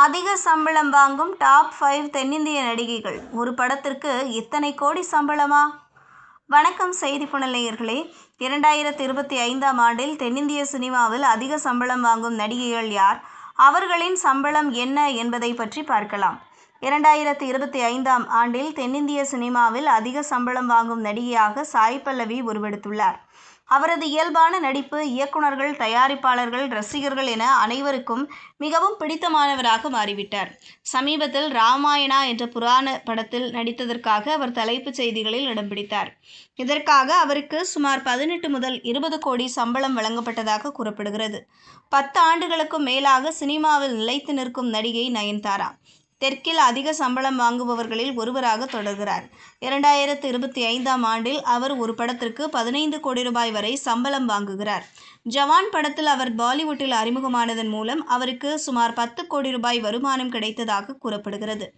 அதிக சம்பளம் வாங்கும் டாப் 5 தென்னிந்திய நடிகைகள். ஒரு படத்திற்கு இத்தனை கோடி சம்பளமா? வணக்கம் செய்திப்புனல் நேயர்களே. 2025ஆம் ஆண்டில் தென்னிந்திய சினிமாவில் அதிக சம்பளம் வாங்கும் நடிகைகள் யார்? அவர்களின் சம்பளம் என்ன என்பதை பற்றி பார்க்கலாம். 2025ஆம் ஆண்டில் தென்னிந்திய சினிமாவில் அதிக சம்பளம் வாங்கும் நடிகையாக சாய் பல்லவி உருவெடுத்துள்ளார். அவரது இயல்பான நடிப்பு இயக்குனர்கள், தயாரிப்பாளர்கள், ரசிகர்கள் என அனைவருக்கும் மிகவும் பிடித்தமானவராக மாறிவிட்டார். சமீபத்தில் ராமாயணா என்ற புராண படத்தில் நடித்ததற்காக அவர் தலைப்புச் செய்திகளில் இடம் பிடித்தார். இதற்காக அவருக்கு சுமார் 18 முதல் 20 கோடி சம்பளம் வழங்கப்பட்டதாக கூறப்படுகிறது. 10 ஆண்டுகளுக்கும் மேலாக சினிமாவில் நிலைத்து நிற்கும் நடிகை நயன்தாரா. தெற்கில் அதிக சம்பளம் வாங்குபவர்களில் ஒருவராக தொடர்கிறார். 2025ஆம் ஆண்டில் அவர் ஒரு படத்திற்கு 15 கோடி ரூபாய் வரை சம்பளம் வாங்குகிறார். ஜவான் படத்தில் அவர் பாலிவுட்டில் அறிமுகமானதன் மூலம் அவருக்கு சுமார் 10 கோடி ரூபாய் வருமானம் கிடைத்ததாக கூறப்படுகிறது.